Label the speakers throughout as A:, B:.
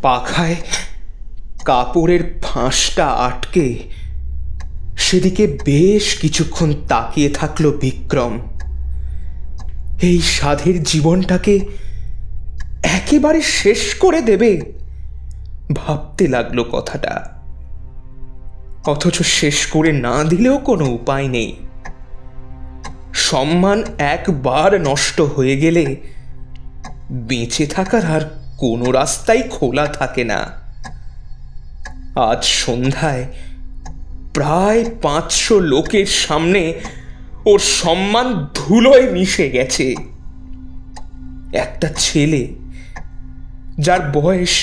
A: পাখায় কাপড়ের ফাঁসটা আটকে সেদিকে বেশ কিছুক্ষণ তাকিয়ে থাকলো বিক্রম। এই সাধের জীবনটাকে একেবারে শেষ করে দেবে ভাবতে লাগলো কথাটা। অথচ শেষ করে না দিলেও কোনো উপায় নেই। সম্মান একবার নষ্ট হয়ে গেলে বেঁচে থাকার আর কোনো রাস্তাই খোলা থাকে না। আজ সন্ধ্যায় প্রায় 500 লোকের সামনে ওর সম্মান ধুলোয় মিশে গেছে। একটা ছেলে যার বয়স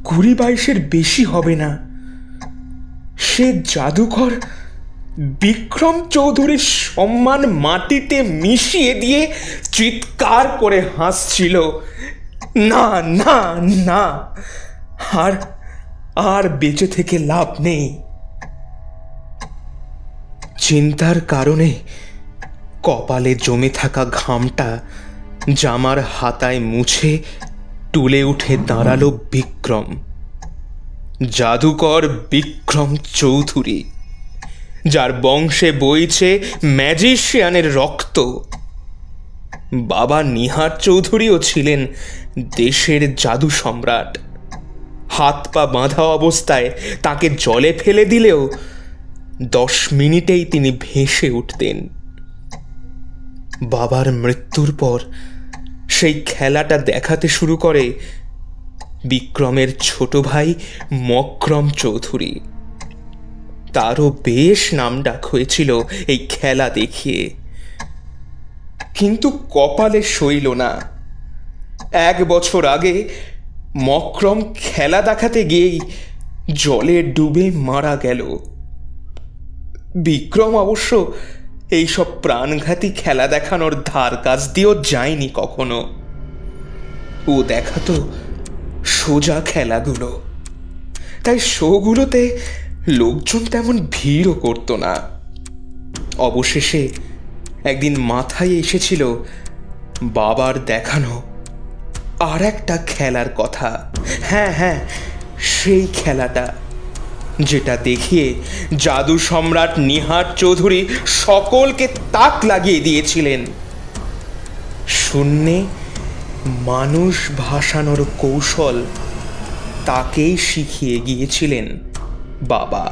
A: 20-22-এর বেশি হবে না, সে জাদুকর বিক্রম চৌধুরীর সম্মান মাটিতে মিশিয়ে দিয়ে চিৎকার করে হাসছিল, না না না, আর বেঁচে থেকে লাভ নেই। চিন্তার কারণে কপালে জমে থাকা ঘামটা জামার হাতায় মুছে টুলে উঠে দাঁড়ালো বিক্রম। জাদুকর বিক্রম চৌধুরী, যার বংশে বইছে ম্যাজিশিয়ানের রক্ত। বাবা নিহার চৌধুরীও ছিলেন দেশের জাদু সম্রাট। হাত পা বাঁধা অবস্থায় তাকে জলে ফেলে দিলেও 10 মিনিটেই তিনি ভেসে উঠতেন। বাবার মৃত্যুর পর সেই খেলাটা দেখাতে শুরু করে বিক্রমের ছোট ভাই মক্রম চৌধুরী। তারও বেশ নামডাক হয়েছিল এই খেলা দেখিয়ে, কিন্তু কপালে সইল না। 1 বছর আগে মক্রম খেলা দেখাতে গিয়েই জলে ডুবে মারা গেল। বিক্রম অবশ্য এইসব প্রাণঘাতী খেলা দেখানোর ধার কাজ দিয়েও যায়নি কখনো। ও দেখাতো সোজা খেলাগুলো, তাই শোগুলোতে লোকজন তেমন ভিড়ও করত না। অবশেষে একদিন মাথায় এসেছিল বাবার দেখানো আর একটা খেলার কথা। হ্যাঁ, সেই খেলাটা যেটা দেখিয়ে জাদু সম্রাট নিহার চৌধুরী সকলকে তাক লাগিয়ে দিয়েছিলেন। শূন্যে মানুষ ভাসানোর কৌশল তাকেই শিখিয়ে গিয়েছিলেন বাবা।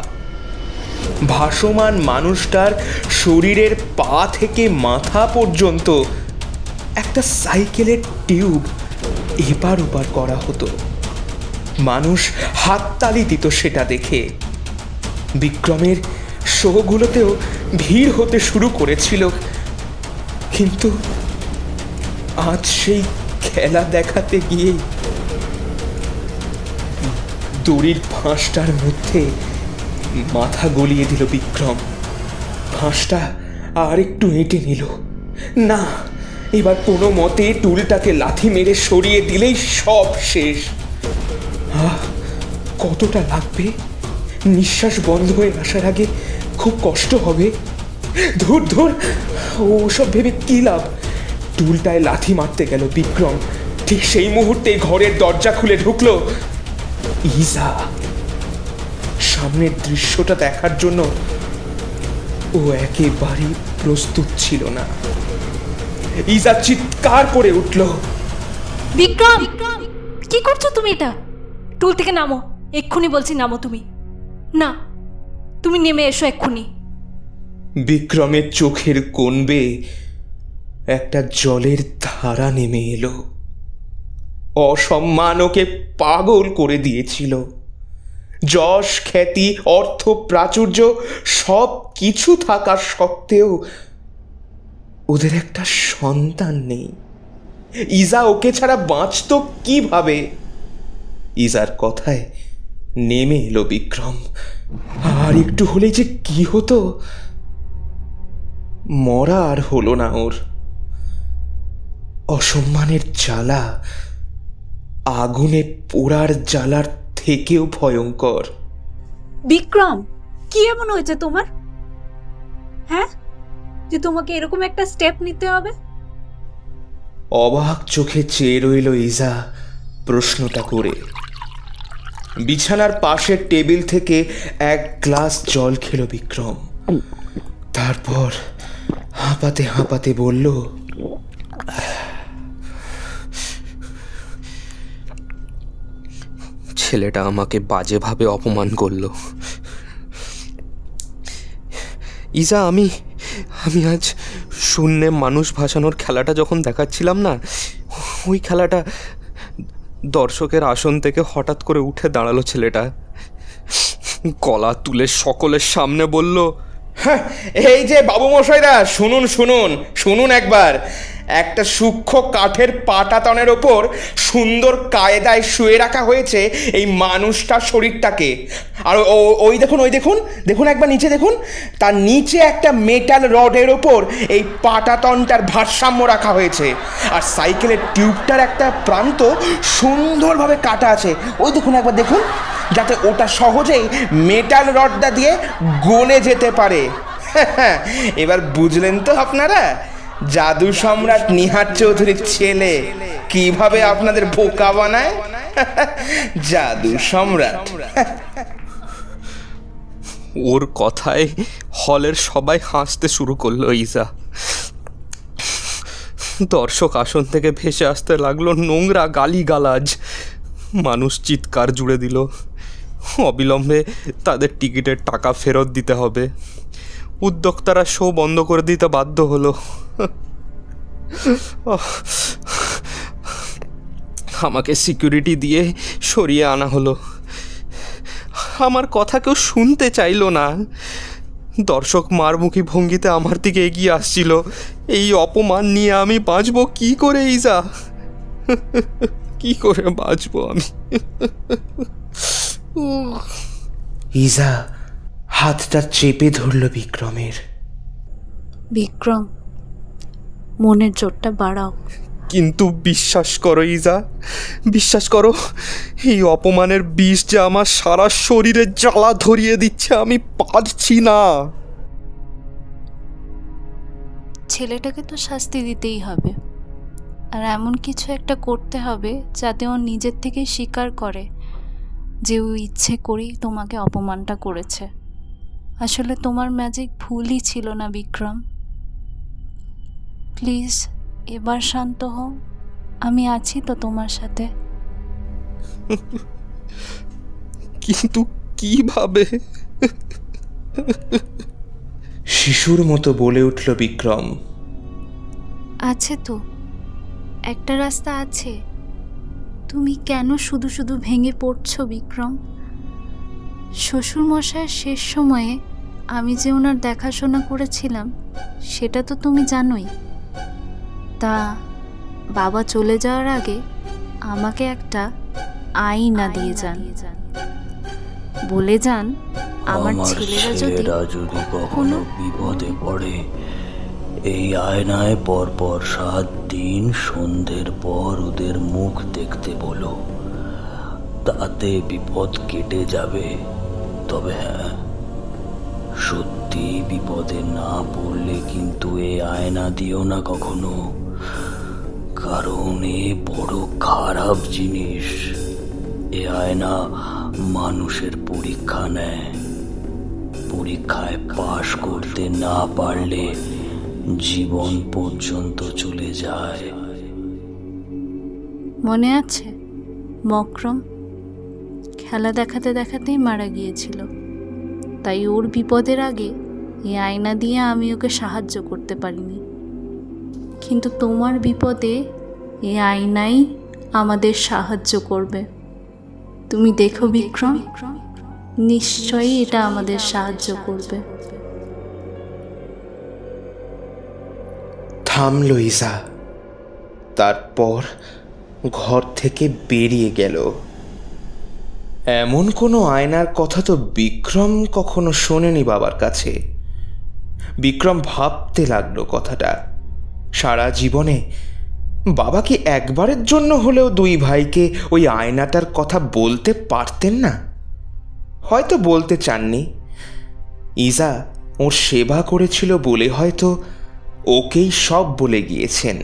A: ভাসমান মানুষটার শরীরের পা থেকে মাথা পর্যন্ত একটা সাইকেলের টিউব এপার ওপার করা হতো। মানুষ হাততালি দিত সেটা দেখে। বিক্রমের শোগুলোতেও ভিড় হতে শুরু করেছিল, কিন্তু আজ সেই খেলা দেখাতে গিয়ে দড়ির ফাঁসটার মধ্যে মাথা গলিয়ে দিল বিক্রম। ফাঁসটা আর একটু এঁটে নিল। না, এবার কোনো মতে টুলটাকে লাথি মেরে সরিয়ে দিলেই সব শেষ। কতটা লাগবে? নিঃশ্বাস বন্ধ হয়ে আসার আগে খুব কষ্ট হবে। ধুর, ওসব ভেবে কি লাভ? টুলটায় লাথি মারতে গেল বিক্রম। ঠিক সেই মুহূর্তে ঘরের দরজা খুলে ঢুকলো ইজা। সামনের দৃশ্যটা দেখার জন্য ও একেবারেই প্রস্তুত ছিল না। ইজা চিৎকার করে উঠল,
B: বিক্রম, কি করছো তুমি? এটা টুল থেকে নামো, এক্ষুনি বলছি নামো। তুমি নেমে এসো এক্ষুনি।
A: বিক্রমের চোখের কোণ বেয়ে একটা জলের ধারা নেমে এলো। অসম্মান ওকে পাগল করে দিয়েছিল। যশ, খ্যাতি, অর্থ, প্রাচুর্য সব কিছু থাকা সত্ত্বেও ওদের একটা সন্তান নেই। ইজা ওকে ছাড়া বাঁচত কিভাবে? ইজার কথায় নেমে এলো বিক্রম। আর একটু হলেই যে কি হতো। মরা আর হলো না ওর। অসম্মানের জ্বালা আগুনে পোড়ার জ্বালার থেকেও ভয়ঙ্কর।
B: বিক্রম, কি এমন হয়েছে তোমার? হ্যাঁ, যে তোমাকে এরকম একটা স্টেপ নিতে হবে?
A: অবাক চোখে চেয়ে রইল ইজা প্রশ্নটা করে। বিছানার পাশের টেবিল থেকে এক গ্লাস জল খেলো বিক্রম। তারপর হাঁপাতে হাঁপাতে বলল,
C: ছেলেটা আমাকে বাজেভাবে অপমান করলো। ইজা, আমি আজ শূন্যে মানুষ ভাসানোর খেলাটা যখন দেখাচ্ছিলাম না, ওই খেলাটা দর্শকের আসন থেকে হঠাৎ করে উঠে দাঁড়ালো ছেলেটা, গলা তুলে সকলের সামনে বলল,
A: হ্যাঁ, এই যে বাবু মশাইরা, শুনুন শুনুন শুনুন একবার, একটা সূক্ষ্ম কাঠের পাটাতনের ওপর সুন্দর কায়দায় শুয়ে রাখা হয়েছে এই মানুষটার শরীরটাকে। আর ওই দেখুন, ওই দেখুন, দেখুন একবার নিচে দেখুন, তার নিচে একটা মেটাল রডের ওপর এই পাটাতনটার ভারসাম্য রাখা হয়েছে। আর সাইকেলের টিউবটার একটা প্রান্ত সুন্দরভাবে কাটা আছে, ওই দেখুন একবার দেখুন, যাতে ওটা সহজেই মেটাল রডটা দিয়ে গলে যেতে পারে। এবার বুঝলেন তো আপনারা জাদু সম্রাট নিহার চৌধুরীর ছেলে কিভাবে আপনাদের বোকা বানায়? জাদু সম্রাট।
C: ওর কথায় হলের সবাই হাসতে শুরু করলো। ইজা, দর্শক আসন থেকে ভেসে আসতে লাগলো নোংরা গালিগালাজ। মানুষ চিৎকার জুড়ে দিল। অবিলম্বে তাদের টিকিটের টাকা ফেরত দিতে হবে। উদ্যোক্তারা শো বন্ধ করে দিতে বাধ্য হলো। আমাকে সিকিউরিটি দিয়ে সরিয়ে আনা হলো। আমার কথা কেউ শুনতে চাইল না। দর্শক মারমুখী ভঙ্গিতে আমার দিকে এগিয়ে আসছিল। এই অপমান নিয়ে আমি বাঁচবো কি করে ইজা? কি করে বাঁচবো আমি?
A: ইজা হাতটা চেপে ধরল বিক্রমের।
B: বিক্রম, মনের জোরটা বাড়াও।
C: কিন্তু বিশ্বাস করো ইজা, বিশ্বাস করো, এই অপমানের বিষ যে আমার সারা শরীরে জ্বালা ধরিয়ে দিচ্ছে, আমি পারছি না।
B: ছেলেটাকে তো শাস্তি দিতেই হবে, আর এমন কিছু একটা করতে হবে যাতে ও নিজের থেকে স্বীকার করে যে ও ইচ্ছে করেই তোমাকে অপমানটা করেছে। আসলে তোমার ম্যাজিক ভুলই ছিল না বিক্রম। প্লিজ এবার শান্ত হও, আমি আছি তো তোমার সাথে।
C: কিন্তু কিভাবে?
A: শিশুর মতো বলে উঠল বিক্রম।
B: আছে তো, একটা রাস্তা আছে। তুমি কেন শুধু শুধু ভেঙে পড়ছো বিক্রম? শ্বশুরমশাইয়ের শেষ সময়ে আমি যে ওনার দেখাশোনা করেছিলাম সেটা তো তুমি জানোই। তা বাবা চলে যাওয়ার আগে আমাকে একটা আয়না দিয়ে যান, বলে যান আমার ছেলেরা যদি কখনো
D: বিপদে পড়ে এই আয়নায় পরপর 7 দিন সন্ধ্যের পর ওদের মুখ দেখতে বলো, তাতে বিপদ কেটে যাবে। তবে হ্যাঁ, সত্যি বিপদে না পড়লে কিন্তু এই আয়না দিও না কখনো, কারণ এ বড় খারাপ জিনিস। এ আয়না মানুষের পরীক্ষা নেয়, পরীক্ষায় পাশ করতে না পারলে জীবন পর্যন্ত চলে যায়।
B: মনে আছে মকরম খেলা দেখাতে দেখাতেই মারা গিয়েছিল, তাই ওর বিপদের আগে এই আয়না দিয়ে আমি ওকে সাহায্য করতে পারিনি। কিন্তু তোমার বিপদে এই আয়নাই আমাদের সাহায্য করবে। তুমি দেখো বিক্রম, নিশ্চয়ই এটা আমাদের সাহায্য করবে।
A: থামল ইজা, তারপর ঘর থেকে বেরিয়ে গেল। এমন কোনো আয়নার কথা তো বিক্রম কখনো শোনেনি বাবার কাছে। বিক্রম ভাবতে লাগলো কথাটা। সারা জীবনে বাবা কি একবারের জন্য হলেও 2 ভাইকে ওই আয়নাটার কথা বলতে পারতেন না? হয়তো বলতে চাননি। ইজা ওর সেবা করেছিল বলে হয়তো ওকেই সব বলে গিয়েছেন।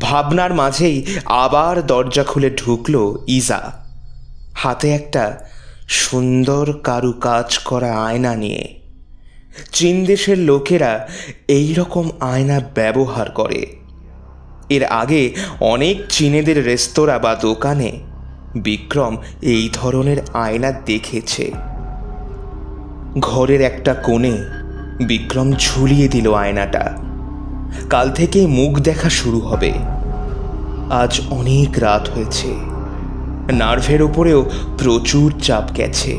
A: ভাবনার মাঝেই আবার দরজা খুলে ঢুকলো ইজা। হাতে একটা সুন্দর কারুকাজ করা আয়না নিয়ে। চীন দেশের লোকেরা এই রকম আয়না ব্যবহার করে। এর আগে অনেক চীনেদের রেস্তোরাঁ বা দোকানে বিক্রম এই ধরনের আয়না দেখেছে। ঘরের একটা কোণে বিক্রম ঝুলিয়ে দিল আয়নাটা। কাল থেকেই মুখ দেখা শুরু হবে। আজ অনেক রাত হয়েছে, নার্ভের ওপরেও প্রচুর চাপ গেছে।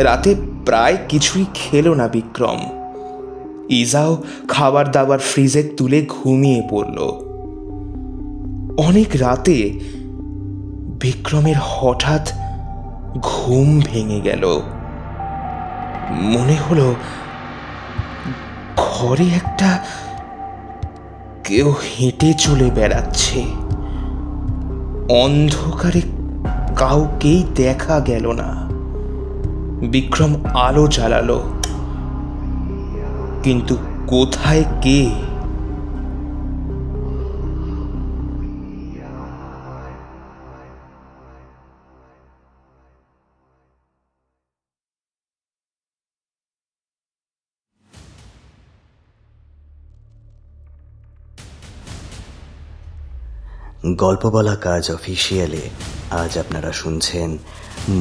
A: রাতে প্রায় কিছুই খেলো না বিক্রম। ইজাও খাবার দাবার ফ্রিজে তুলে ঘুমিয়ে পড়ল। অনেক রাতে বিক্রমের হঠাৎ ঘুম ভেঙে গেল। মনে হলো ঘরে একটা কেউ হেঁটে চলে বেড়াচ্ছে। অন্ধকারে কাউকেই দেখা গেল না। বিক্রম আলো জ্বালালো, কিন্তু কোথায় কে?
D: গল্প বলা কাজ অফিসিয়ালে আজ আপনারা শুনছেন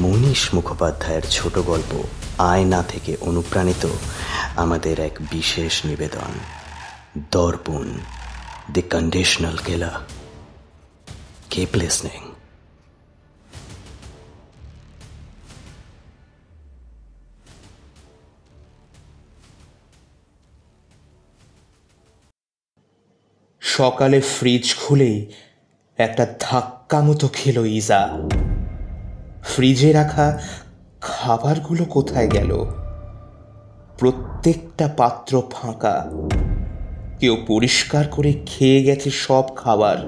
D: মনীষ মুখোপাধ্যায়ের ছোট গল্প আয়না থেকে অনুপ্রাণিত আমাদের এক বিশেষ নিবেদন, Darpan, the conditional killer. Keep listening.
A: সকালে ফ্রিজ খুলেই একটা ধাক্কা মতো খেল ইজা। ফ্রিজে রাখা খাবারগুলো কোথায় গেল? প্রত্যেকটা পাত্র ফাঁকা। কেউ পরিষ্কার করে খেয়ে গেছে সব খাবার।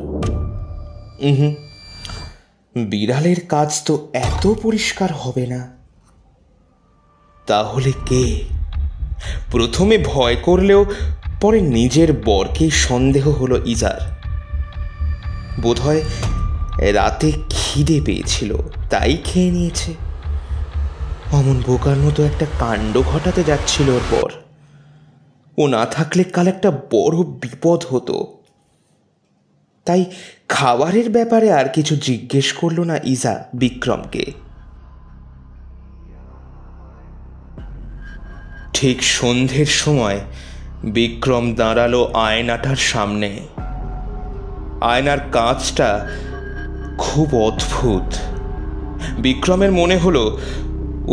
A: বিড়ালের কাজ তো এত পরিষ্কার হবে না। তাহলে কে? প্রথমে ভয় করলেও পরে নিজের বরকেই সন্দেহ হলো ইজার। বোধহয় রাতে খিদে পেয়েছিল, তাই খেয়ে নিয়েছে। অমন বোকার মতো একটা কাণ্ড ঘটাতে যাচ্ছিল ওর পর। ও না থাকলে কাল একটা বড় বিপদ হতো। তাই খাবারের ব্যাপারে আর কিছু জিজ্ঞেস করলো না ইজা বিক্রমকে। ঠিক সন্ধ্যের সময় বিক্রম দাঁড়ালো আয়নাটার সামনে। আয়নার কাঁচটা খুব অদ্ভুত। বিক্রমের মনে হলো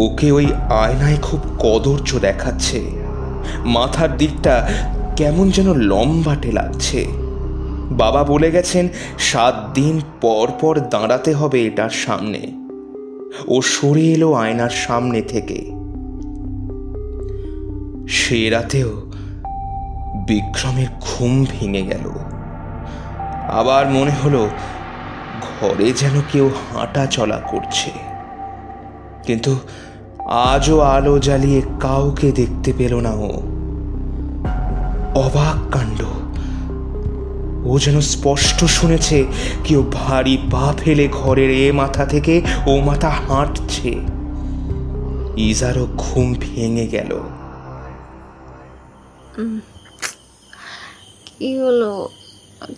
A: ওকে ওই আয়নায় খুব কদর্য দেখাচ্ছে। মাথার দিকটা কেমন যেন লম্বাটে লাগছে। বাবা বলে গেছেন 7 দিন পর পর দাঁড়াতে হবে এটার সামনে। ও সরে এলো আয়নার সামনে থেকে। সে রাতেও বিক্রমের ঘুম ভেঙে গেল। আবার মনে হলো ঘরে যেন কেউ হাঁটা চলা করছে, কিন্তু আজও আলো জ্বালিয়ে কাউকে দেখতে পেল না ও। অবাক কাণ্ড! ও যেন স্পষ্ট শুনেছে কেউ ভারী পা ফেলে ঘরের এ মাথা থেকে ও মাথা হাঁটছে। ইজারও ঘুম ভেঙে গেল।
B: কি হলো?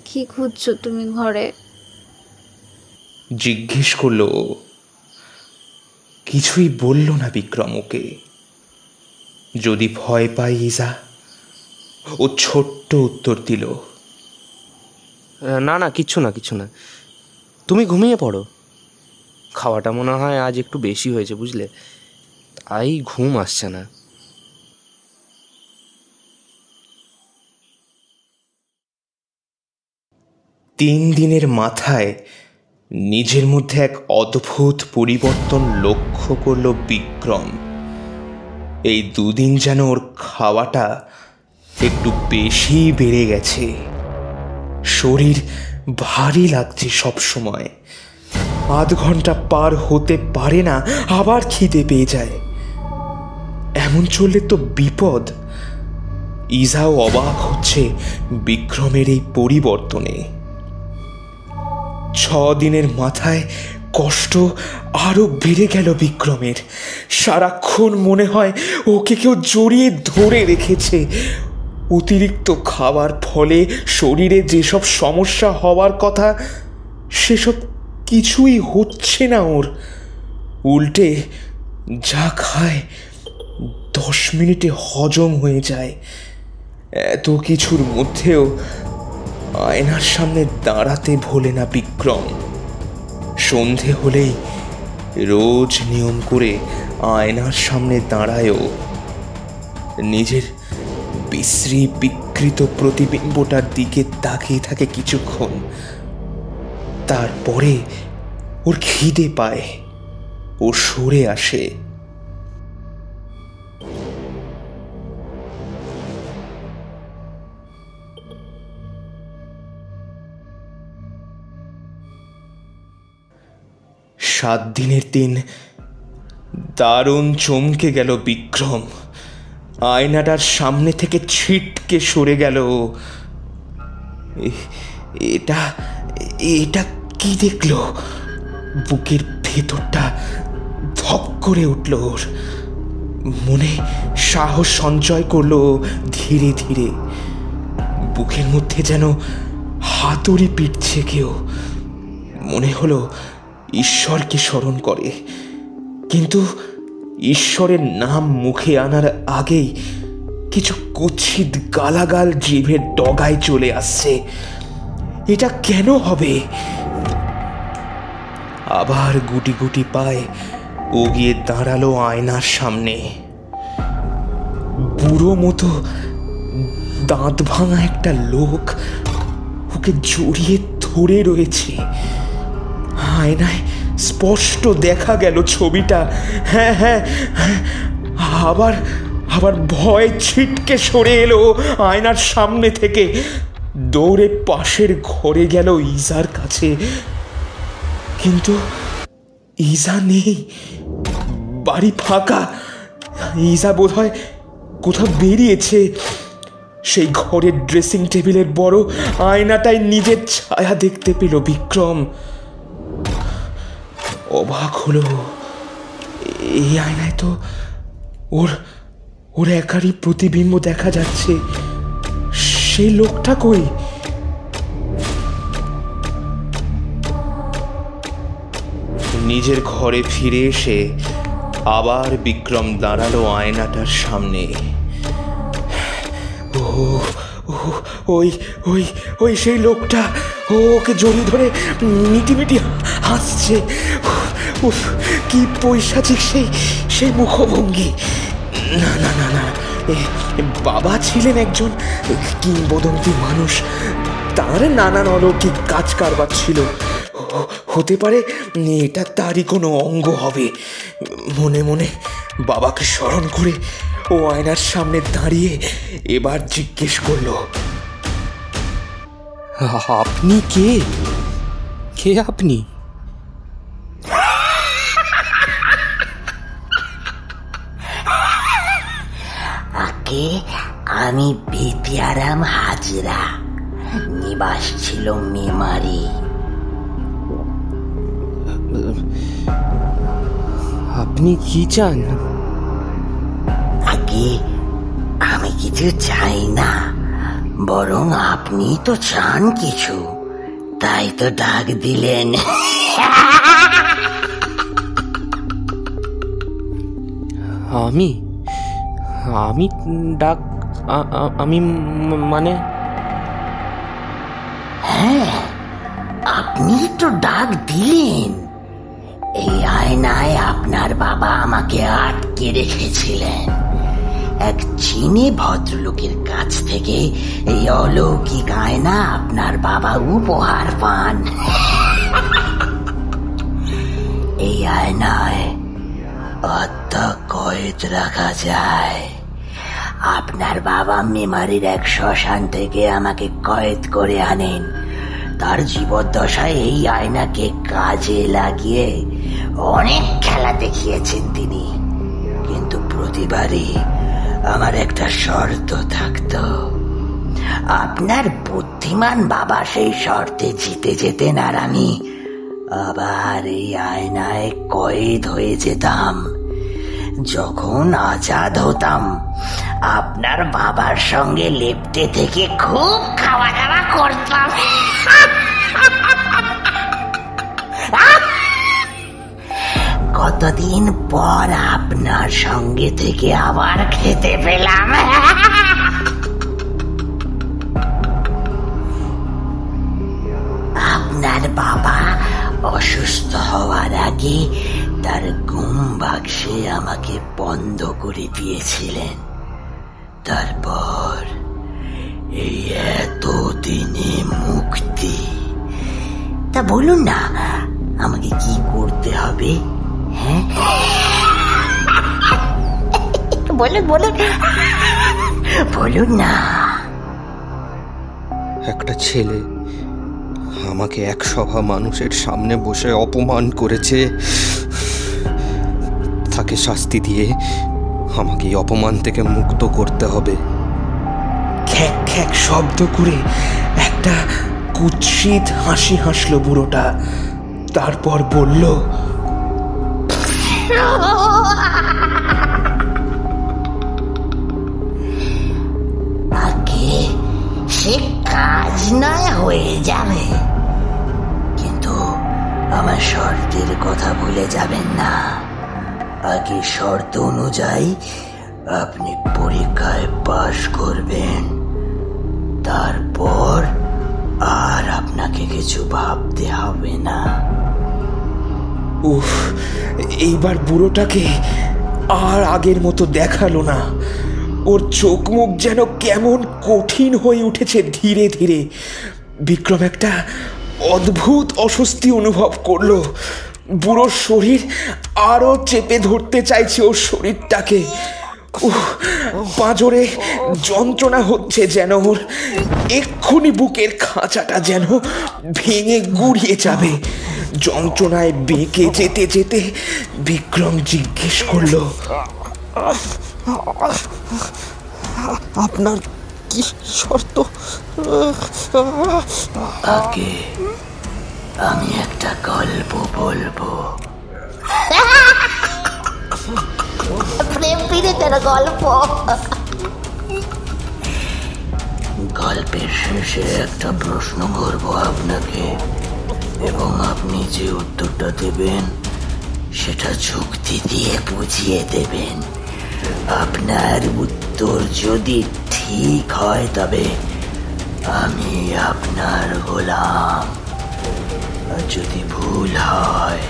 B: কি খুঁজছো তুমি ঘরে?
A: জিজ্ঞেস করলো। কিছুই বলল না বিক্রম ওকে। যদি ভয় পায় ইজা? ও ছোট্ট উত্তর দিল,
C: না না, কিচ্ছু না, কিচ্ছু না। তুমি ঘুমিয়ে পড়ো। খাওয়াটা মনে হয় আজ একটু বেশি হয়েছে, বুঝলে, তাই ঘুম আসছে না।
A: তিন দিনের মাথায় নিজের মধ্যে এক অদ্ভুত পরিবর্তন লক্ষ্য করল বিক্রম। এই 2 দিন যেন ওর খাওয়াটা একটু বেশি বেড়ে গেছে। শরীর ভারী লাগছে সব সময়। আধ ঘন্টা পার হতে পারে না, আবার খিদে পেয়ে যায়। এমন চললে তো বিপদ। ইজাও অবাক হচ্ছে বিক্রমের এই পরিবর্তনে। 6 দিনের মাথায় কষ্ট আরো বেড়ে গেল বিক্রমের। সারাক্ষণ মনে হয় ওকে কেউ জড়িয়ে ধরে রেখেছে। অতিরিক্ত খাওয়ার ফলে শরীরে যেসব সমস্যা হওয়ার কথা সেসব কিছুই হচ্ছে না ওর। উল্টে যা খায় 10 মিনিটে হজম হয়ে যায়। এত কিছুর মধ্যেও আয়নার সামনে দাঁড়াতে ভোলে না বিক্রম। সন্ধে হলেই রোজ নিয়ম করে আয়নার সামনে দাঁড়ায়ও। নিজের বিশ্রী বিকৃত প্রতিবিম্বটার দিকে তাকিয়ে থাকে কিছুক্ষণ। তারপরে ওর খিদে পায়, ও সরে আসে। সাত দিনের দিন দারুণ চমকে গেল বিক্রম। আয়নাটার সামনে থেকে ছিটকে সরে গেল। এটা এটা কি দেখলো? বুকের ভেতরটা ধপ করে উঠল ওর। মনে সাহস সঞ্চয় করলো ধীরে ধীরে। বুকের মধ্যে যেন হাতুড়ি পিটছে কেউ। মনে হলো ঈশ্বরকে স্মরণ করে, কিন্তু ঈশ্বরের নাম মুখে আনার আগেই কিছু কুৎসিত গালাগাল জিভের ডগায় চলে আসছে। এটা কেন হবে? আবার গুটি গুটি পায়ে ও গিয়ে দাঁড়ালো আয়নার সামনে। বুড়ো মতো দাঁত ভাঙা একটা লোক ওকে জড়িয়ে ধরে রয়েছে। আয়নায় স্পষ্ট দেখা গেল ছবিটা। হ্যাঁ হ্যাঁ, আবার আবার ভয় ছিটকে সরে এলো আয়নার সামনে থেকে। দৌড়ে পাশের ঘরে গেল ইজার কাছে, কিন্তু ইজা নেই। বাড়ি ফাঁকা। ইজা বোধহয় কোথাও বেরিয়েছে। সেই ঘরের ড্রেসিং টেবিলের বড় আয়নাটায় নিজের ছায়া দেখতে পেল বিক্রম। অবাক হলো, এই আয়নায় তো ওর একারই প্রতিবিম্ব দেখা যাচ্ছে। সেই লোকটা কই? নিজের ঘরে ফিরে এসে আবার বিক্রম দাঁড়ালো আয়নাটার সামনে। ওই ওই ওই সেই লোকটা ওকে জড়িয়ে ধরে মিটিমিটি হাসছে। কি পৈশাচিক সেই মুখভঙ্গি! না না না না, বাবা ছিলেন একজন কিংবদন্তি মানুষ। তার নানান অলৌকিক কাজ কারবার ছিল। হতে পারে এটা তারই কোনো অঙ্গ হবে। মনে মনে বাবাকে স্মরণ করে ও আয়নার সামনে দাঁড়িয়ে এবার জিজ্ঞেস করলো,
C: আপনি কে? কে আপনি?
E: আগে আমি বেতিয়ারাম হাজরা, নিবাস ছিল মেমারি।
C: আপনি কি চান?
E: আগে আমি কিছু চাই না, বরং আপনি তো চান কিছু, তাই তো ডাক দিলেন।
C: আমি আমি ডাক আমি মানে?
E: হ্যাঁ, আপনি তো ডাক দিলেন। এই আয়নায় আপনার বাবা আমাকে আটকে রেখেছিলেন। এক চীনে ভদ্রলোকের কাছ থেকে এই অলৌকিক আয়না আপনার বাবা উপহার পান। এই আয়নায় আত্মা কয়েদ রাখা যায়। আপনার বাবা মেমারির এক শ্মশান থেকে আমাকে কয়েদ করে আনেন। তার জীবদ্দশায় এই আয়নাকে কাজে লাগিয়ে অনেক খেলা দেখিয়েছেন তিনি, কিন্তু প্রতিবারই আমার একটা শর্ত থাকতো। আপনার বুদ্ধিমান বাবা সেই শর্তে জিতে যেতেন, আর আবার এই আয়নায় কয়েদ হয়ে যেতাম। যখন আজাদ হতাম আপনার বাবার সঙ্গে লেপ্টে থেকে খুব খাওয়া দাওয়া করতাম। কতদিন পর আপনার সঙ্গে থেকে আবার খেতে পেলাম। আপনার বাবা অসুস্থ হওয়ার আগে তার ঘুম বাক্সে আমাকে বন্ধ করে দিয়েছিলেন। তারপর এই এতদিনে মুক্তি। তা বলুন না, আমাকে কি করতে হবে? হ্যাঁ, বলুন বলুন বলুন না।
C: একটা ছেলে আমাকে এক সভা মানুষের সামনে বসে অপমান করেছে, তাকে শাস্তি দিয়ে আমাকে এই অপমান থেকে মুক্ত করতে হবে।
A: খ্যাক খ্যাক শব্দ করে একটা কুৎসিত হাসি হাসলো বুড়োটা। তারপর বলল,
E: আগে সে কাজ নয় হয়ে যাবে, কিন্তু আমার শর্তের কথা ভুলে যাবেন না। আগে শর্ত অনুযায়ী আপনি পরীক্ষায় পাশ করবেন, তারপর আর আপনাকে কিছু ভাবতে হবে না।
A: উফ, এইবার বুড়োটাকে আর আগের মতো দেখালো না। ওর চোখ মুখ যেন কেমন কঠিন হয়ে উঠেছে ধীরে ধীরে। বিক্রম একটা অদ্ভুত অস্বস্তি অনুভব করলো। বুড়োর শরীর আরো চেপে ধরতে চাইছে ওর শরীরটাকে। পাঁজরে যন্ত্রণা হচ্ছে যেন ওর। এক্ষুনি বুকের খাঁচাটা যেন ভেঙে গুড়িয়ে যাবে। যন্ত্রণায় বেঁকে যেতে যেতে বিক্রম জিজ্ঞেস করলো,
C: আপনার কি শর্ত?
E: আগে আমি একটা গল্প বলবো। প্রেম পীড়িতের গল্প। গল্পের শেষে একটা প্রশ্ন করবো আপনাকে, এবং আপনি যে উত্তরটা দেবেন সেটা যুক্তি দিয়ে বুঝিয়ে দেবেন। আপনার উত্তর যদি ঠিক হয় তবে আমি আপনার গোলাম, আর যদি ভুল হয়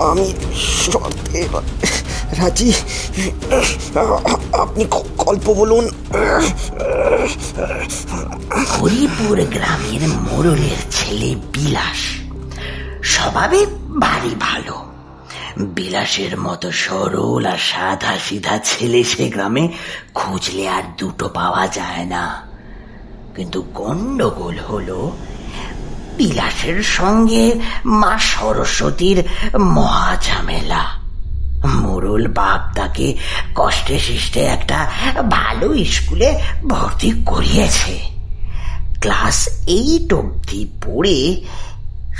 C: আমি শর্তে রাজি। আপনি গল্প বলুন।
E: হরিপুর গ্রামের মোড়লের ছেলে বিলাস স্বভাবে ভারী ভালো। বিলাসের মতো সরল আর সাদা সিধা ছেলে সে গ্রামে খুঁজলে আর দুটো পাওয়া যায় না। কিন্তু গন্ডগোল হলো, বিলাসের সঙ্গে মা সরস্বতীর মহা ঝামেলা। মোড়ল বাপ তাকে কষ্টে শিষ্টে একটা ভালো স্কুলে ভর্তি করিয়েছে। ক্লাস 8 অবধি পড়ে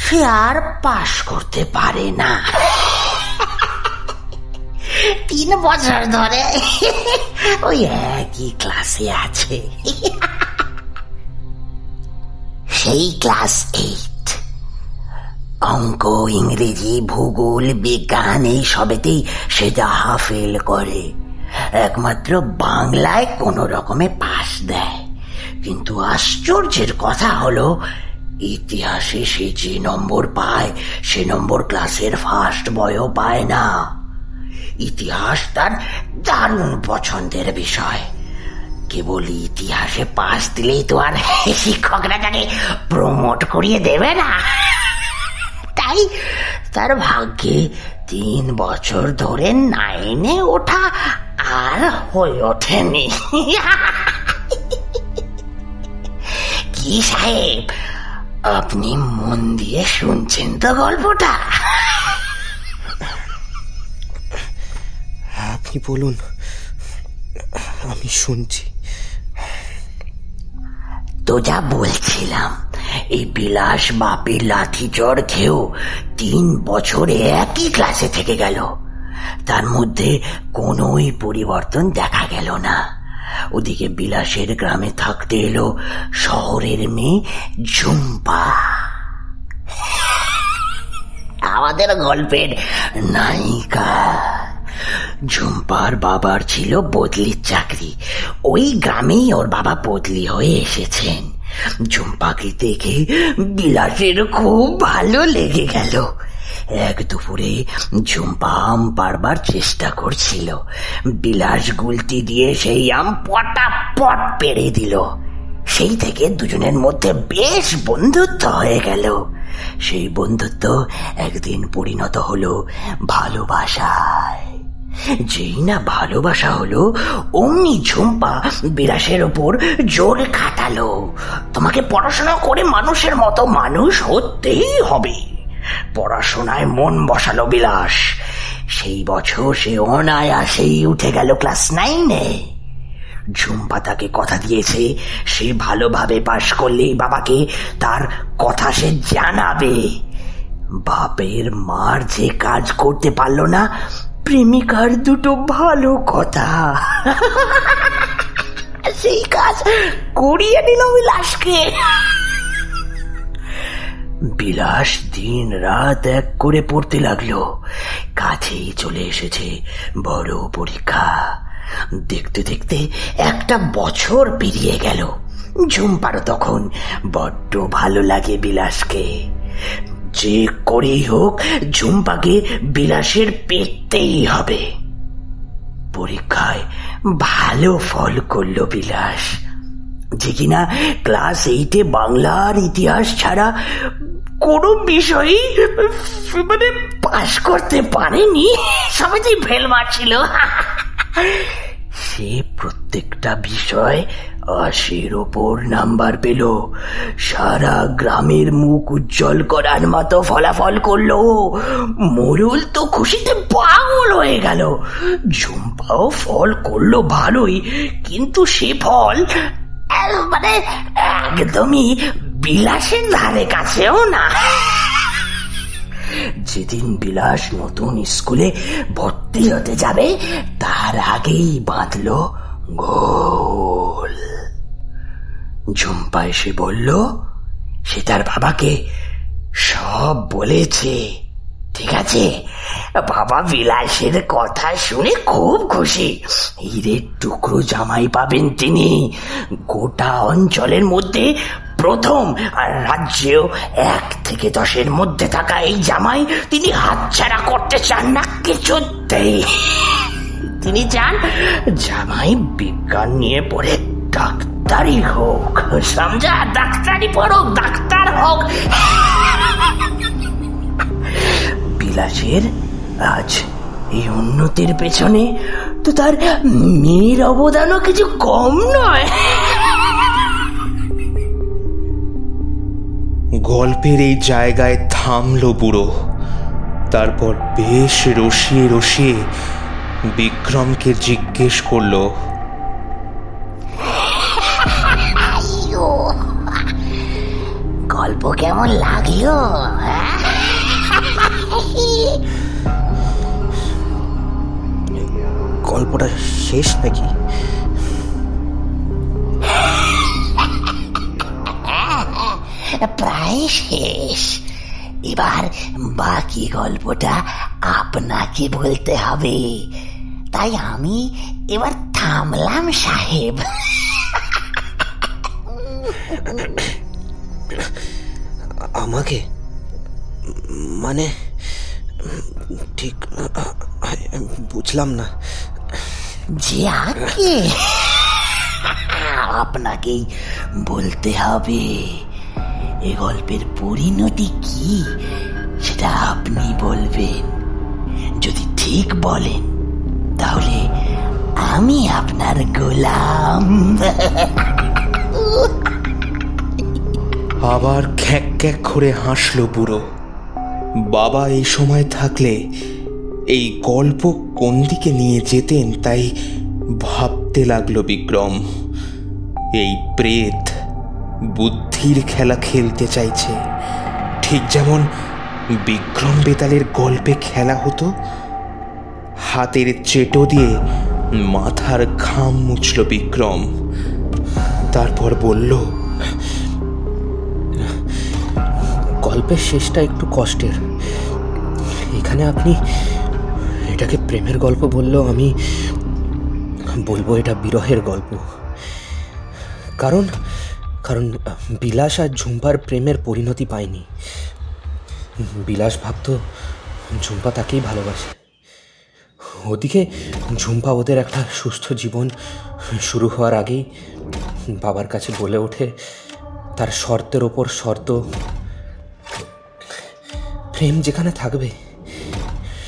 E: সে আর পাশ করতে পারে না। 3 বছর ধরে ওই একই ক্লাসে আছে। সেই ক্লাস 8 অঙ্ক, ইংরেজি, ভূগোল, বিজ্ঞান এই সবেতেই সে যাহা ফেল করে। একমাত্র বাংলায় কোনো রকমে পাশ দেয়। কিন্তু আশ্চর্যের কথা হলো, ইতিহাসে সে যে নম্বর পায় সে নম্বর ক্লাসের ফার্স্ট বয়ও পায় না। ইতিহাস তার দারুণ পছন্দের বিষয়। কেবল ইতিহাসে পাশ দিলেই তো আর শিক্ষকরা তাকে প্রমোট করিয়ে দেবে না। তাই তার ভাগ্যে 3 বছর ধরে 9-এ ওঠা আর হয়ে ওঠেনি। কি সাহেব, আপনি মন দিয়ে শুনছেন তো গল্পটা?
C: আপনি বলুন, আমি শুনছি।
E: তো যা বলছিলাম, এই বিলাস বাপের লাঠি চড় খেয়েও 3 বছরে একই ক্লাসে থেকে গেল। তার মধ্যে কোনোই পরিবর্তন দেখা গেল না। ওদিকে বিলাসের গ্রামে থাকতে এলো শহরের মেয়ে ঝুম্পা, আমাদের গল্পের নায়িকা। ঝুম্পার বাবার ছিল বদলির চাকরি, ওই গ্রামেই ওর বাবা বদলি হয়ে এসেছেন। ঝুম্পাকে দেখে বিলাসের খুব ভালো লেগে গেল। এক দুপুরে ঝুম্পা আম পাড়বার চেষ্টা করছিল, বিলাস গুলতি দিয়ে সেই আম পটাপট পেড়ে দিল। সেই থেকে দুজনের মধ্যে বেশ বন্ধুত্ব হয়ে গেল। সেই বন্ধুত্ব একদিন পরিণত হলো ভালোবাসায়। যেই না ভালোবাসা হলো, অমনি ঝুম্পা বিলাসের ওপর জোর খাটালো, তোমাকে পড়াশোনা করে মানুষের মতো মানুষ হতেই হবে। পড়াশোনায় মন বসালো বিলাস। সেই বছর সে অনায়াসেই উঠে গেল ক্লাস 9-এ। ঝুম্পা তাকে কথা দিয়েছে, সে ভালোভাবে পাশ করলেই বাবাকে তার কথা সে জানাবে। বাপের মার যে কাজ করতে পারলো না, প্রেমিকার দুটো ভালো কথা, সেই কাজ করিয়ে দিল বিলাসকে। বিলাস দিন রাত এক করে পড়তে লাগলো। কাছেই চলে এসেছে বড় পরীক্ষা। দেখতে দেখতে একটা বছর পেরিয়ে গেল। ঝুম্পারও তখন বড্ড ভালো লাগে বিলাসকে। যে করেই হোক ঝুম্পাকে বিলাসের পেতেই হবে। পরীক্ষায় ভালো ফল করলো বিলাস, যে কিনা ক্লাস 8-এ বাংলার ইতিহাস ছাড়া কোনো বিষয়ই মানে পাশ করতে পারেনি, সবাই ফেল মারছিল। সে প্রত্যেকটা বিষয় 80-র ওপর নাম্বার পেল। সারা গ্রামের মুখ উজ্জ্বল করার মতো ফলাফল করলো। মোরল তো খুশিতে পাগল হয়ে গেল। ঝুম্পাও ফল করলো ভালোই, কিন্তু সে ফল মানে একদমই বিলাসের ধারে কাছেও না। যেদিন বিলাস নতুন স্কুলে ভর্তি হতে যাবে, তার আগেই বাঁধলো গোল। ঝুম্পা এসে বলল সে তার বাবাকে সব বলেছে। ঠিক আছে, বাবা বিলাসের কথা শুনে খুব খুশি। হীরের টুকরো জামাই পাবেন তিনি। গোটা অঞ্চলের মধ্যে প্রথম, আর রাজ্যেও 1 থেকে 10-এর মধ্যে থাকা এই জামাই তিনি হাতছাড়া করতে চান না কিছুতেই। তিনি চান জামাই বিজ্ঞান নিয়ে পড়ে ডাক্তারি হোক, সমঝা? ডাক্তারি পড়ুক, ডাক্তার হোক। বিলাসের আজ এই উন্নতির পেছনে তো তার মেয়ের অবদানও কিছু কম নয়।
A: গল্পের এই জায়গায় থামলো বুড়ো। তারপর বেশ রসিয়ে রসিয়ে বিক্রমকে জিজ্ঞেস করলো,
E: গল্প কেমন লাগলো?
C: গল্পটা শেষ নাকি?
E: প্রায় শেষ। এবার বাকি গল্পটা আপনাকে বলতে হবে, তাই আমি এবার থামলাম সাহেব।
C: আমাকে মানে ঠিক বুঝলাম না।
E: যে আগে আপনাকেই বলতে হবে। এ গল্পের পরিণতি কি সেটা আপনি বলবেন। যদি ঠিক বলেন তাহলে আমি আপনার গোলাম।
A: আবার খ্যাক খ্যাক করে হাসলো বুড়ো। বাবা এই সময় থাকলে এই গল্প কোন দিকে নিয়ে যেতেন তাই ভাবতে লাগলো বিক্রম, এই প্রেত বুদ্ধির খেলা খেলতে চাইছে, ঠিক যেমন বিক্রম বেতালের গল্পে খেলা হতো। হাতের চেটো দিয়ে মাথার ঘাম মুছল বিক্রম, তারপর বলল,
C: গল্পের শেষটা একটু কষ্টের। এখানে আপনি এটাকে প্রেমের গল্প বললেও আমি বলবো এটা বিরহের গল্প। কারণ কারণ বিলাস আর ঝুম্পার প্রেমের পরিণতি পায়নি। বিলাস ভাবত ঝুম্পা তাকেই ভালোবাসে। ওদিকে ঝুম্পা ওদের একটা সুস্থ জীবন শুরু হওয়ার আগেই বাবার কাছে বলে ওঠে তার শর্তের ওপর শর্ত, প্রেম যেখানে থাকবে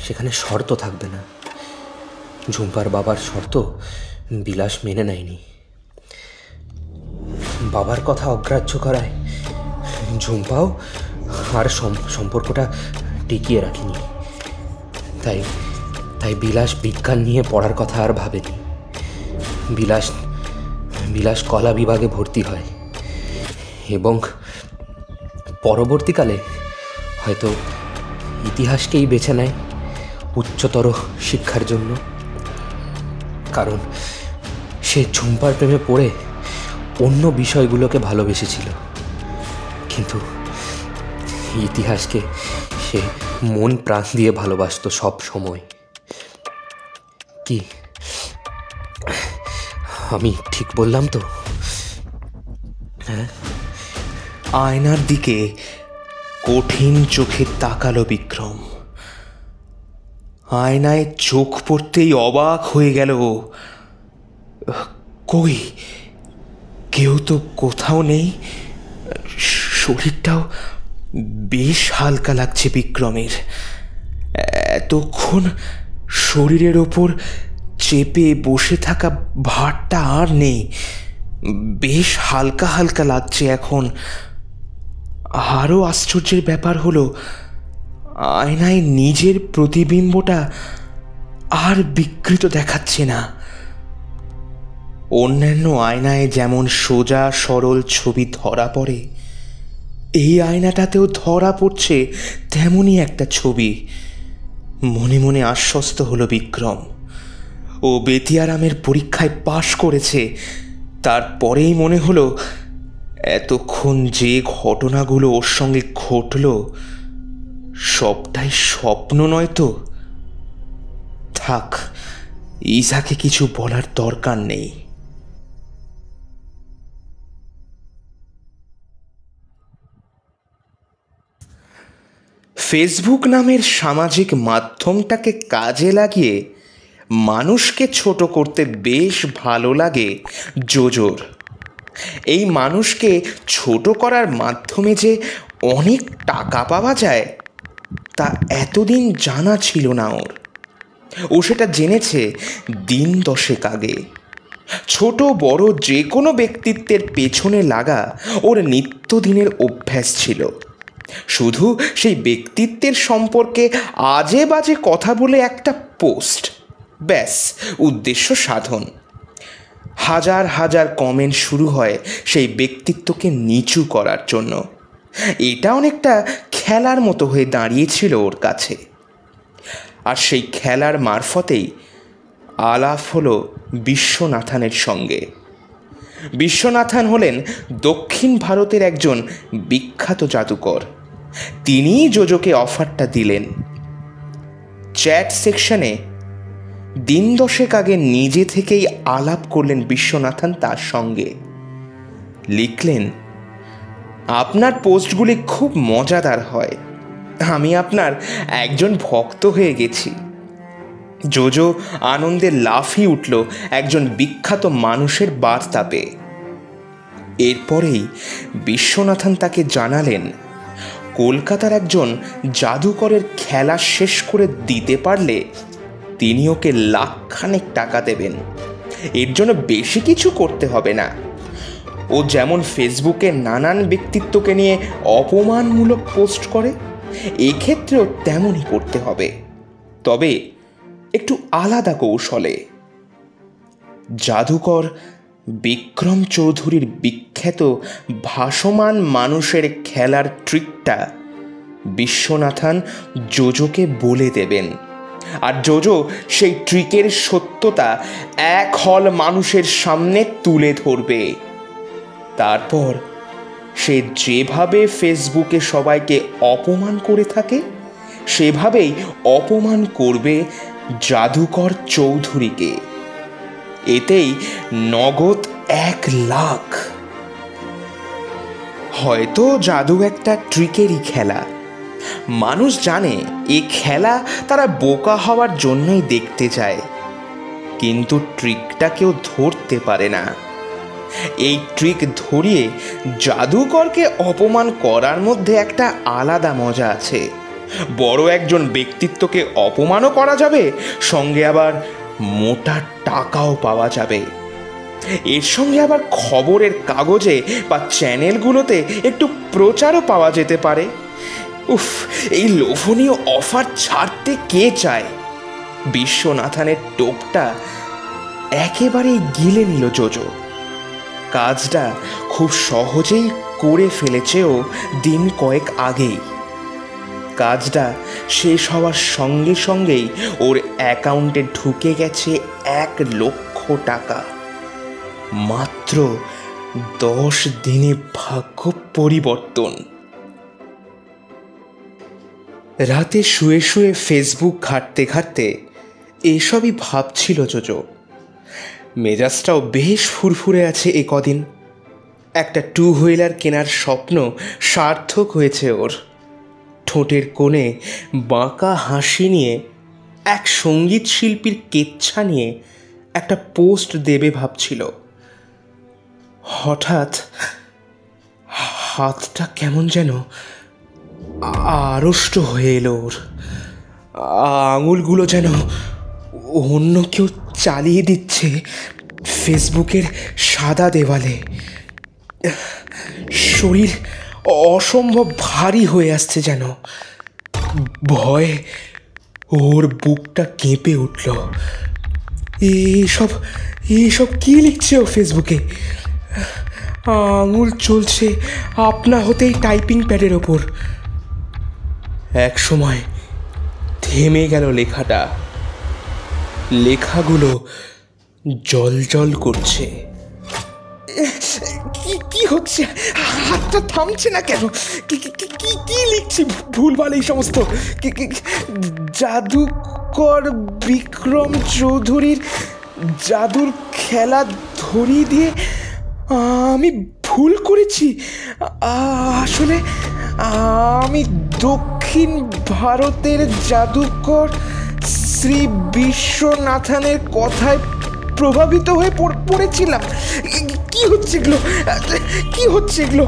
C: সেখানে শর্ত থাকবে না। ঝুম্পার বাবার শর্ত বিলাস মেনে নেয়নি। বাবার কথা অগ্রাহ্য করায় ঝুম্পাও আর সম্পর্কটা টিকিয়ে রাখেনি। তাই বিলাস বিজ্ঞান নিয়ে পড়ার কথা আর ভাবেনি। বিলাস কলা বিভাগে ভর্তি হয় এবং পরবর্তীকালে হয়তো ইতিহাসকেই বেছে নেয় উচ্চতর শিক্ষার জন্য। কারণ সে ঝুম্পার প্রেমে পড়ে অন্য বিষয়গুলোকে ভালোবেসেছিল, কিন্তু ইতিহাসকে সে মন প্রাণ দিয়ে ভালোবাসত সব সময়। কি আমি ঠিক বললাম তো?
A: হ্যাঁ। আয়নার দিকে কঠিন চোখে তাকালো বিক্রম। আয়নায় চোখ পড়তেই অবাক হয়ে গেল। কই, কেউ তো কোথাও নেই। শরীরটাও বেশ হালকা লাগছে বিক্রমের। এতক্ষণ শরীরের ওপর চেপে বসে থাকা ভারটা আর নেই, বেশ হালকা হালকা লাগছে এখন। আরও আশ্চর্যের ব্যাপার হলো, আয়নায় নিজের প্রতিবিম্বটা আর বিকৃত দেখাচ্ছে না। অন্যান্য আয়নায় যেমন সোজা সরল ছবি ধরা পড়ে, এই আয়নাটাতেও ধরা পড়ছে তেমনই একটা ছবি। মনে মনে আশ্বস্ত হলো বিক্রম। ও বেতিয়ারামের পরীক্ষায় পাশ করেছে। তারপরেই মনে হলো এতক্ষণ যে ঘটনাগুলো ওর সঙ্গে ঘটল সবটাই স্বপ্ন নয় তো। থাক, ইসাকে কিছু বলার দরকার নেই। ফেসবুক নামের সামাজিক মাধ্যমটাকে কাজে লাগিয়ে মানুষকে ছোট করতে বেশ ভালো লাগে জোজোর। এই মানুষকে ছোট করার মাধ্যমে যে অনেক টাকা পাওয়া যায় তা এতদিন জানা ছিল না ওর। ও সেটা জেনেছে দিন 10 আগে। ছোট বড় যে কোনো ব্যক্তিত্বের পেছনে লাগা ওর নিত্যদিনের অভ্যাস ছিল। শুধু সেই ব্যক্তিত্বের সম্পর্কে আজে বাজে কথা বলে একটা পোস্ট, ব্যাস উদ্দেশ্য সাধন। হাজার হাজার কমেন্ট শুরু হয় সেই ব্যক্তিত্বকে নিচু করার জন্য। এটা অনেকটা খেলার মতো হয়ে দাঁড়িয়েছিল ওর কাছে। আর সেই খেলার মারফতেই আলাপ হলো বিশ্বনাথনের সঙ্গে। বিশ্বনাথন হলেন দক্ষিণ ভারতের একজন বিখ্যাত জাদুকর। তিনিই জোজোকে অফারটা দিলেন। চ্যাট সেকশনে দিন 10 আগে নিজে থেকেই আলাপ করলেন বিশ্বনাথন তার সঙ্গে। লিখলেন, আপনার পোস্টগুলি খুব মজাদার হয়, আমি আপনার একজন ভক্ত হয়ে গেছি। জোজো আনন্দে লাফিয়ে উঠল একজন বিখ্যাত মানুষের বার্তা পেয়ে। এরপরেই বিশ্বনাথন তাকে জানালেন কলকাতার একজন জাদুকরের খেলা শেষ করে দিতে পারলে তিনি ওকে লাখখানেক টাকা দেবেন। এর জন্য বেশি কিছু করতে হবে না। ও যেমন ফেসবুকে নানান ব্যক্তিত্বকে নিয়ে অপমানমূলক পোস্ট করে, এক্ষেত্রেও তেমনই করতে হবে, তবে একটু আলাদা কৌশলে। জাদুকর বিক্রম চৌধুরীর বিখ্যাত ভাসমান মানুষের খেলার ট্রিকটা বিশ্বনাথন জোজোকে বলে দেবেন, আর জোজো সেই ট্রিকের সত্যতা এক হল মানুষের সামনে তুলে ধরবে। তারপর সে যেভাবে ফেসবুকে সবাইকে অপমান করে থাকে সেভাবেই অপমান করবে জাদুকর চৌধুরীকে। এতেই নগদ 1 লাখ। হয়তো জাদু একটা ট্রিকেরই খেলা, মানুষ জানে এই খেলা তারা বোকা হওয়ার জন্যই দেখতে যায়, কিন্তু ট্রিকটা কেউ ধরতে পারে না। এই ট্রিক ধরিয়ে জাদুকরকে অপমান করার মধ্যে একটা আলাদা মজা আছে। বড় একজন ব্যক্তিত্বকে অপমানও করা যাবে, সঙ্গে আবার মোটা টাকাও পাওয়া যাবে। এর সঙ্গে আবার খবরের কাগজে বা চ্যানেলগুলোতে একটু প্রচারও পাওয়া যেতে পারে। উফ, এই লোভনীয় অফার ছাড়তে কে চায়? বিশ্বনাথনের টোপটা একেবারেই গিলে নিল জোজো। কাজটা খুব সহজেই করে ফেলেছে ও দিন কয়েক আগেই। কাজটা শেষ হওয়ার সঙ্গে সঙ্গেই ওর অ্যাকাউন্টে ঢুকে গেছে 1 লক্ষ টাকা। মাত্র 10 দিনে ভাগ্য পরিবর্তন। রাতে শুয়ে শুয়ে ফেসবুক ঘাঁটতে ঘাঁটতে এসবই ভাবছিল জোজো। মেজাজটাও বেশ ফুরফুরে আছে এ কদিন। একটা 2 হুইলার কেনার স্বপ্ন সার্থক হয়েছে ওর। ঠোঁটের কোণে বাঁকা হাসি নিয়ে এক সঙ্গীত শিল্পীর কেচ্ছা নিয়ে একটা পোস্ট দেবে ভাবছিল। হঠাৎ হাতটা কেমন যেন আড়ষ্ট হয়ে এলো ওর। আঙুলগুলো যেন অন্য কেউ চালিয়ে দিচ্ছে ফেসবুকের সাদা দেওয়ালে। শরীর অসম্ভব ভারী হয়ে আসছে যেন। ভয়ে ওর বুকটা কেঁপে উঠল। এইসব কি লিখছে ও ফেসবুকে? আঙুল চলছে আপনা হতেই টাইপিং প্যাডের ওপর। এক সময় থেমে গেল লেখাটা। লেখাগুলো জল জল করছে। কি হচ্ছে? হাতটা থামছে না কেন? কি লিখছি ভুলভাল এই সমস্ত? জাদুকর বিক্রম চৌধুরীর জাদুর খেলা ধরিয়ে দিয়ে আমি ভুল করেছি। আসলে আমি দক্ষিণ ভারতের জাদুকর শ্রী বিশ্বনাথনের কথায় প্রভাবিত হয়ে পড়েছিলাম। কি হচ্ছে এগুলো?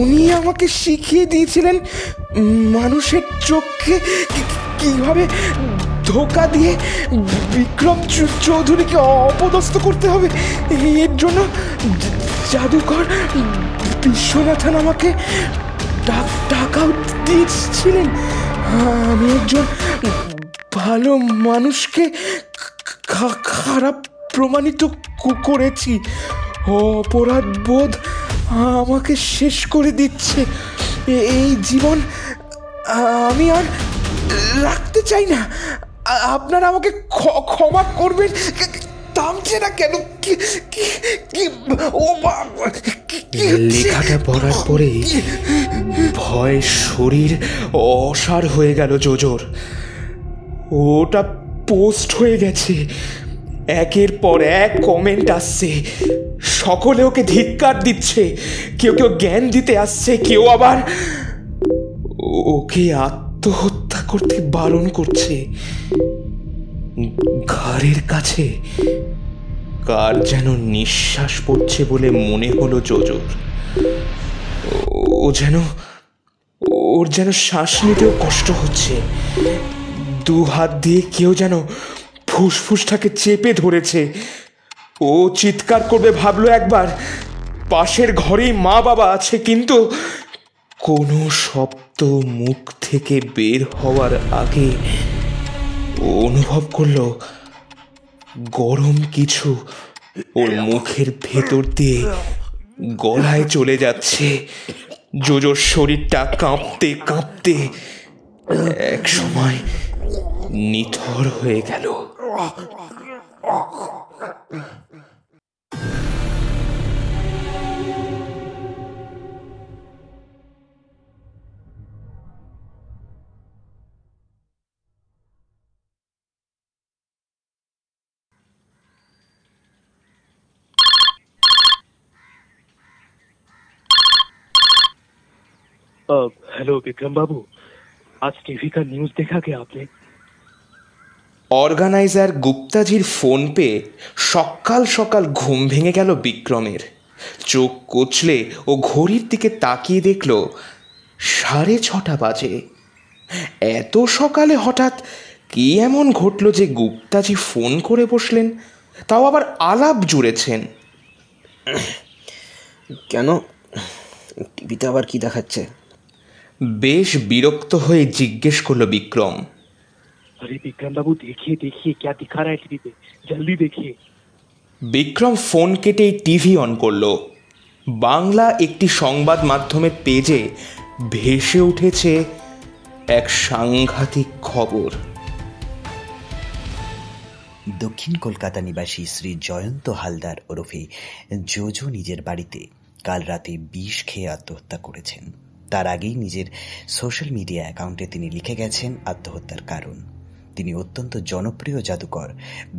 A: উনি আমাকে শিখিয়ে দিয়েছিলেন মানুষের চোখে কিভাবে ধোকা দিয়ে বিক্রম চৌধুরীকে অপদস্থ করতে হবে। এর জন্য জাদুকর বিশ্বনাথন আমাকে টাকাও দিয়েছিলেন। আমি একজন ভালো মানুষকে খারাপ প্রমাণিত করেছি। অপরাধ বোধ আমাকে শেষ করে দিচ্ছে। এই জীবন আমি আর রাখতে চাই না। আপনারা আমাকে ক্ষমা করবেন। থামছে না কেন? লেখাটা পড়ার পরে ভয় শরীর অসাড় হয়ে গেল জোজোর। ওটা পোস্ট হয়ে গেছে। একের পর এক কমেন্ট আসছে। সকলে ওকে ধিক্কার দিচ্ছে, কেউ জ্ঞান দিতে আসছে, কেউ আবার ওকে আত্মহত্যা করতে বারণ করছে। ঘাড়ের কাছে কার যেন নিঃশ্বাস পড়ছে বলে মনে হলো জোজোর। ওর যেন শ্বাস নিতেও কষ্ট হচ্ছে। 2 হাত দিয়ে কেউ যেন ফুসফুসটাকে চেপে ধরেছে। ও চিৎকার করবে ভাবলো একবার। পাশের ঘরেই মা বাবা আছে, কিন্তু কোনো শব্দ মুখ থেকে বের হওয়ার আগে অনুভব করলো গরম কিছু ওর মুখের ভেতর দিয়ে গলায় চলে যাচ্ছে। জোজোর শরীরটা কাঁপতে কাঁপতে এক সময় নিথর হয়ে গেল।
F: हेलो विक्रम बाबू, आज टीवी का न्यूज़ देखा क्या आपने?
A: অর্গানাইজার গুপ্তাজির ফোন পেয়ে সকাল সকাল ঘুম ভেঙে গেল বিক্রমের। চোখ কচলে ও ঘড়ির দিকে তাকিয়ে দেখল 6:30 বাজে। এত সকালে হঠাৎ কি এমন ঘটল যে গুপ্তাজি ফোন করে বসলেন, তাও আবার আলাপ জুড়েছেন।
C: কেন, টিভিতে আবার কি দেখাচ্ছে?
A: বেশ বিরক্ত হয়ে জিজ্ঞেস করল বিক্রম।
F: अरे विक्रम बाबू, देखिए देखिए क्या दिखा रहा है टीवी पे, जल्दी देखिए।
A: বিক্রম ফোন কেটেই টিভি অন করল। বাংলা একটি সংবাদ মাধ্যমের পেজে ভেসে উঠেছে এক সাংঘাতিক খবর।
D: দক্ষিণ কলকাতা নিবাসী শ্রী জয়ন্ত হালদার ওরফে জোজো নিজের বাড়িতে কাল রাতে বিষ খেয়ে আত্মহত্যা করেছেন। তার আগেই নিজের সোশ্যাল মিডিয়া অ্যাকাউন্টে তিনি লিখে গেছেন আত্মহত্যার কারণ। তিনি অত্যন্ত জনপ্রিয় জাদুকর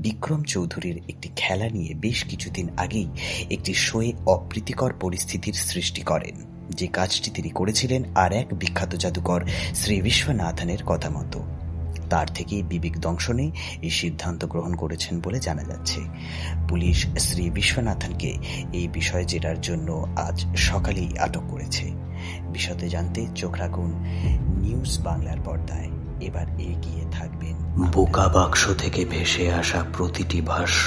D: বিক্রম চৌধুরীর একটি খেলা নিয়ে বেশ কিছুদিন আগেই একটি শোয়ে অপ্রীতিকর পরিস্থিতির সৃষ্টি করেন। যে কাজটি তিনি করেছিলেন আর এক বিখ্যাত জাদুকর শ্রী বিশ্বনাথনের কথা মতো। তার থেকে বিবেক দংশনে এই সিদ্ধান্ত গ্রহণ করেছেন বলে জানা যাচ্ছে। পুলিশ শ্রী বিশ্বনাথনকে এই বিষয়ে জেরার জন্য আজ সকালেই আটক করেছে। বিশদে জানতে চোখ রাখুন নিউজ বাংলার পর্দায়। এবার এগিয়ে থাকবেন
G: বোকা বাক্স থেকে ভেসে আসা প্রতিটি ভাষ্য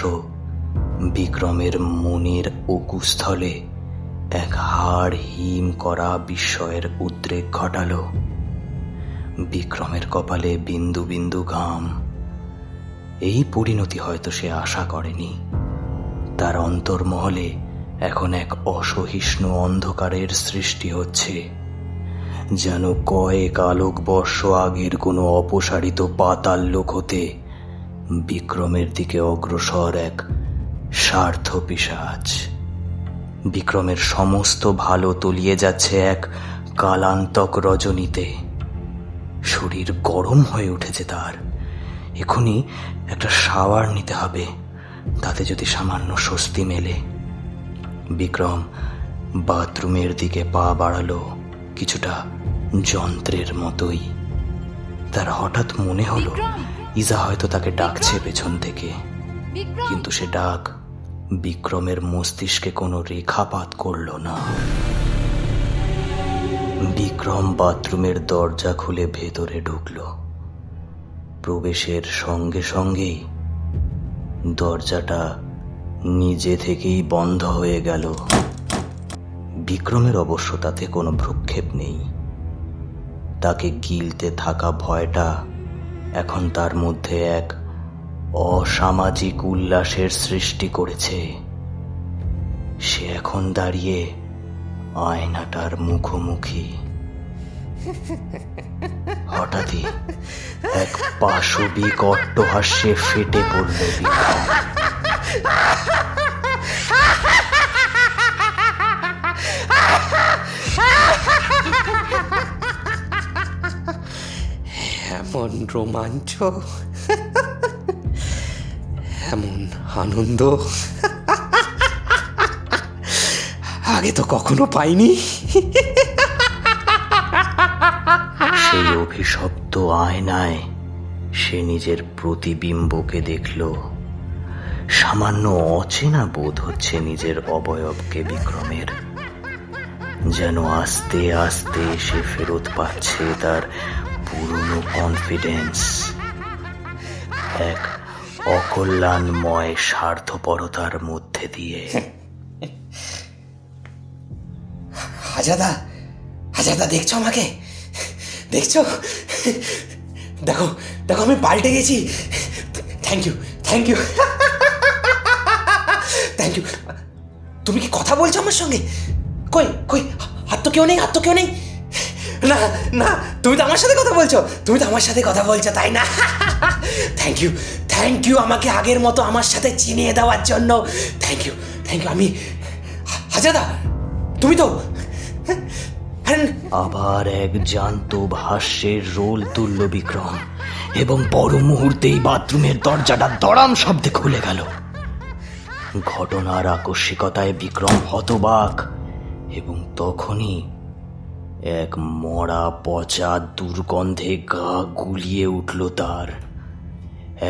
G: বিক্রমের মনের অকুস্থলে এক হাড় হিম করা বিস্ময়ের উদ্রেক ঘটাল। বিক্রমের কপালে বিন্দু বিন্দু ঘাম। এই পরিণতি হয়তো সে আশা করেনি। তার অন্তর্মহলে এখন এক অসহিষ্ণু অন্ধকারের সৃষ্টি হচ্ছে, যেন কয়েক আলোকবর্ষ আগের কোনো অপসারিত পাতাল লোক হতে বিক্রমের দিকে অগ্রসর এক স্বার্থ পিশাচ। বিক্রমের সমস্ত ভালো তলিয়ে যাচ্ছে এক কালান্তক রজনীতে। শরীর গরম হয়ে উঠেছে তার। এখনই একটা শাওয়ার নিতে হবে, তাতে যদি সামান্য স্বস্তি মেলে। বিক্রম বাথরুমের দিকে পা বাড়ালো, কিছুটা যন্ত্রের মতোই। তার হঠাৎ মনে হলো ইজা হয়তো তাকে ডাকছে পেছন থেকে, কিন্তু সে ডাক বিক্রমের মস্তিষ্কে কোনো রেখাপাত করল না। বিক্রম বাথরুমের দরজা খুলে ভেতরে ঢুকল। প্রবেশের সঙ্গে সঙ্গেই দরজাটা নিজে থেকেই বন্ধ হয়ে গেল। বিক্রমের অবশ্য তাতে কোনো ভ্রুক্ষেপ নেই। তাকে গিলতে থাকা ভয়টা এখন তার মধ্যে এক অসামাজিক উল্লাসের সৃষ্টি করেছে। সে এখন দাঁড়িয়ে আয়নাটার মুখোমুখি। হঠাৎই এক পাশবিক অট্টহাস্যে ফেটে পড়ল বিক্রম।
C: এমন রোমাঞ্চ, এমন আনন্দ আগে তো কখনো পাইনি।
G: সেই অভিশপ্ত আয়নায় সে নিজের প্রতিবিম্বকে দেখল। সামান্য অচেনা বোধ হচ্ছে নিজের অবয়বকে বিক্রমের। যেন আস্তে আস্তে সে ফেরত পাচ্ছে তার পুরনো কনফিডেন্স। এক অকল্যাণময় স্বার্থপরতার মধ্যে দিয়ে।
C: হাজাদা, হাজাদা, দেখছো আমাকে? দেখছো? দেখো দেখো, আমি পাল্টে গেছি। Thank you, thank you. Thank you. তুমি কি কথা বলছো আমার সঙ্গে? কই কই, হাত তো কেউ নেই, হাত তো কেউ নেই। না না, তুমি তো আমার সাথে কথা বলছো, তুমি তো আমার সাথে কথা বলছো, তাই না? থ্যাংক ইউ, থ্যাংক ইউ আমাকে আগের মতো আমার সাথে চিনিয়ে দেওয়ার জন্য। Thank you, thank you. আমি হাজাদা, তুমি তো।
G: আবার এক জ্যান্ত ভাষ্যের রোল তুলল বিক্রম, এবং পর মুহূর্তেই বাথরুমের দরজাটা দড়াম শব্দে খুলে গেল। ঘটনার আকস্মিকতায় বিক্রম হতবাক, এবং তখনই এক মরা পচা দুর্গন্ধে গা গুলিয়ে উঠল তার।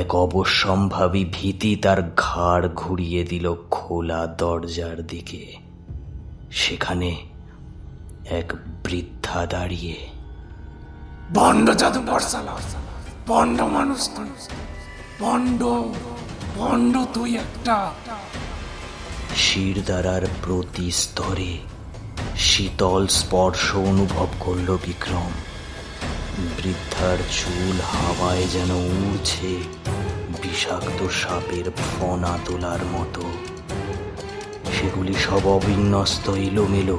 G: এক অবশ্যম্ভাবী ভীতি তার ঘাড় ঘুরিয়ে দিল খোলা দরজার দিকে। সেখানে এক বৃদ্ধা দাঁড়িয়ে।
H: বন্ড জাদুকর সালা, বন্ড মানুষ, বন্ড বন্ড তুই একটা।
G: শিরদাঁড়ার প্রতি স্তরে শীতল স্পর্শ অনুভব করল বিক্রম। বৃদ্ধার চুল হাওয়ায় যেন উড়ছে বিষাক্ত সাপের ফনা তোলার মতো। সেগুলি সব অবিন্যস্ত এলোমেলো।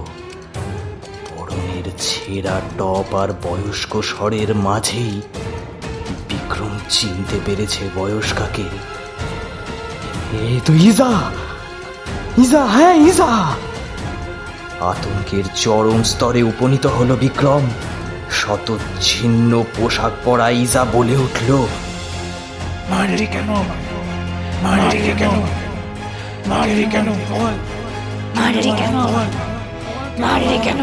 G: পরনের ছেঁড়া টপ আর বয়স্ক স্বরের মাঝেই বিক্রম চিনতে পেরেছে বয়স্কাকে। এই তো ইজা, ইজা, হ্যাঁ ইজা। আতঙ্কের চরম স্তরে উপনীত হলো বিক্রম। শত ছিন্ন পোশাক পরা ইজা বলে উঠল,
H: মারলি কেন, মারলি কেন, মারলি কেন বল, মারলি কেন, মারলি কেন।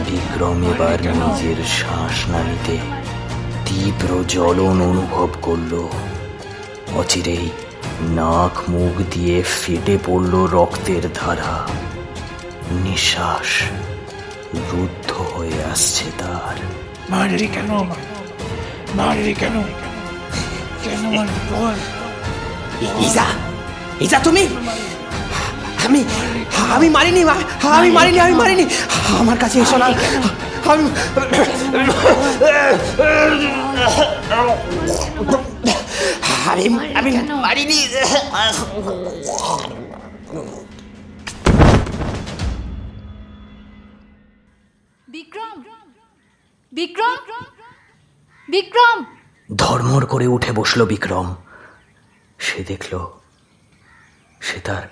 G: বিক্রম এবার নিজের শ্বাস না নিতে তীব্র জ্বলন অনুভব করল। অচিরেই নাক মুখ দিয়ে ফেটে পড়ল রক্তের ধারা। নিঃশ্বাস রুদ্ধ হয়ে আসছে তার।
H: মারলি কেন, মারলি কেন, কেন মারলি বল।
C: ইজা, ইজা তুমি? আমি আমি মারিনি, আমি মারিনি, আমি মারিনি। আমার কাছে এসো না। আমি আমি মারিনি।
B: বিক্রম, বিক্রম, বিক্রম।
G: ধর্মড় করে উঠে বসল বিক্রম। সে দেখল সে তার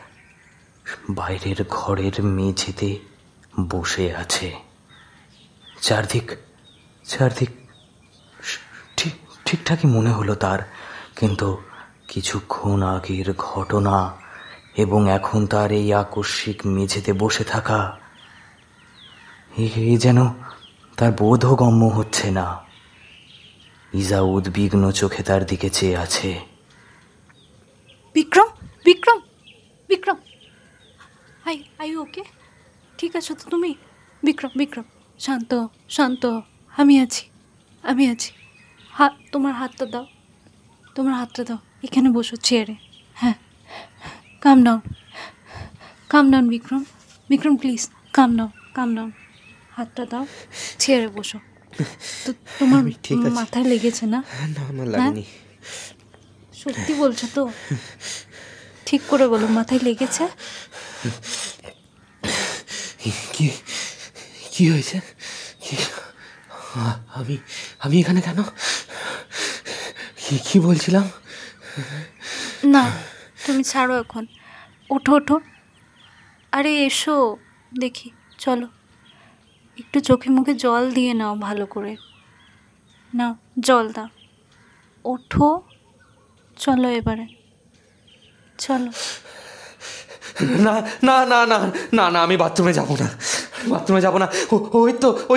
G: বাইরের ঘরের মেঝেতে বসে আছে। চারদিক চারদিক ঠিকঠাকই মনে হলো তার, কিন্তু কিছুক্ষণ আগের ঘটনা এবং এখন তার এই আকস্মিক মেঝেতে বসে থাকা, এই যেন তার বোধগম্য হচ্ছে না। ইজা উদ্বিগ্ন চোখে তার দিকে চেয়ে আছে।
B: বিক্রম, বিক্রম, বিক্রম, আই ওকে? ঠিক আছো তো তুমি? বিক্রম, বিক্রম, শান্ত, শান্ত। আমি আছি, আমি আছি। তোমার হাতটা দাও, তোমার হাতটা দাও। এখানে বসো চেয়ারে। হ্যাঁ, calm down, calm down Vikram, Vikram please calm down, calm down. হাতটা দাও, চেয়ারে বসো। তো তোমার মাথায় লেগেছে না?
C: না, আমার লাগেনি।
B: সত্যি বলছো তো? ঠিক করে বলো, মাথায় লেগেছে?
C: কি কি হয়েছে? আমি আমি এখানে কেন? কি বলছিলাম?
B: না, তুমি ছাড়ো এখন। ওঠো, ওঠো। আরে এসো দেখি, চলো। একটু চোখে মুখে জল দিয়ে নাও ভালো করে। নাও, জল দাও। ওঠো, চলো এবারে, চলো।
C: না না না না না না, আমি বাথরুমে যাবো না, বাথরুমে যাবো না। ওই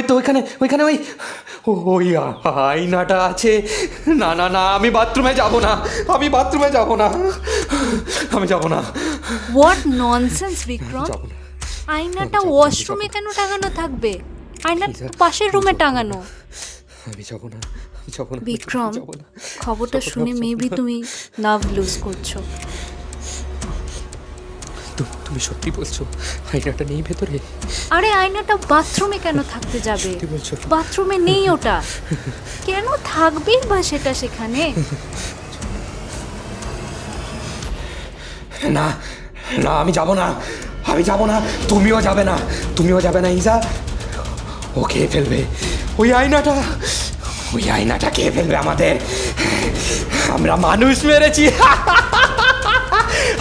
C: তো ওইখানে ওই আয়নাটা আছে। না না না, আমি বাথরুমে যাবো না, আমি বাথরুমে যাবো না, আমি যাবো না।
B: What nonsense Vikram! আয়নাটা ওয়াশরুমে কেন টাঙানো থাকবে? আয়না পাশের রুমে টাঙানো।
C: আমি যাবো না, আমি যাবো না
B: বিক্রম। খবরটা শুনে মেবি তুমি লাভ লুজ করছো।
C: তুমি সত্যি বলছো? আয়নাটা নেই ভেতরে?
B: আরে আয়নাটা বাথরুমে কেন থাকতে যাবে? বাথরুমে নেই ওটা, কেন থাকবেই বা সেটা সেখানে?
C: না না, আমি যাব না, আমি যাব না, তুমিও যাবে না, তুমিও যাবে না ইজা। ও খেয়ে ফেলবে ওই আয়নাটা খেয়ে ফেলবে আমাদের। আমরা মানুষ মেরেছি,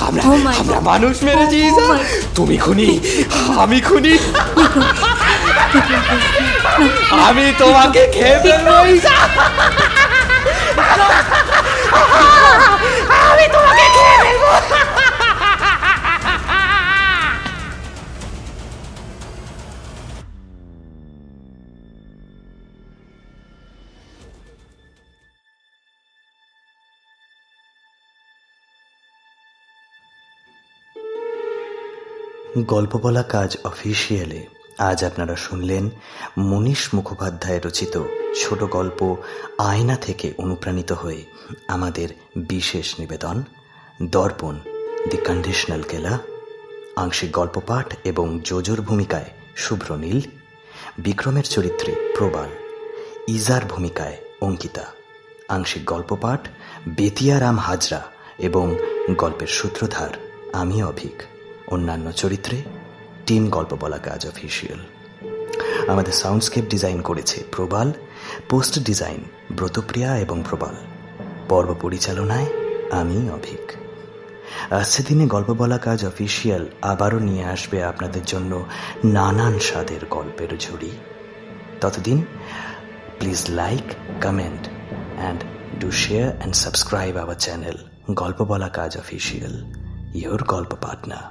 C: আমরা মানুষ মেরেছি ইজা। তুমি খুনি, আমি খুনি, আমি তোমাকে খেয়ে ফেলবো ইজা, আমি তোমাকে খেয়ে ফেলবো।
D: গল্প বলা কাজ অফিসিয়ালে আজ আপনারা শুনলেন মনীষ মুখোপাধ্যায় রচিত ছোট গল্প আয়না থেকে অনুপ্রাণিত হয়ে আমাদের বিশেষ নিবেদন দর্পণ দি কন্ডিশনাল কিলার। আংশিক গল্প পাঠ এবং জোজোর ভূমিকায় শুভ্র নীল, বিক্রমের চরিত্রে প্রবাল, ইজার ভূমিকায় অঙ্কিতা। আংশিক গল্প পাঠ বেতিয়ারাম হাজরা এবং গল্পের সূত্রধার আমি অভিক। অন্যান্য চরিত্রে টিম গল্প বলা কাজ অফিসিয়াল। আমাদের সাউন্ডস্কেপ ডিজাইন করেছে প্রবাল, পোস্ট ডিজাইন ব্রতপ্রিয়া এবং প্রবাল, পর্ব পরিচালনায় আমি অভিক। আসছে দিনে গল্প বলা কাজ অফিসিয়াল আবারও নিয়ে আসবে আপনাদের জন্য নানান স্বাদের গল্পের ঝুড়ি। ততদিন please like, comment and do share and subscribe our channel গল্প বলা কাজ অফিসিয়াল, your গল্প পার্টনার।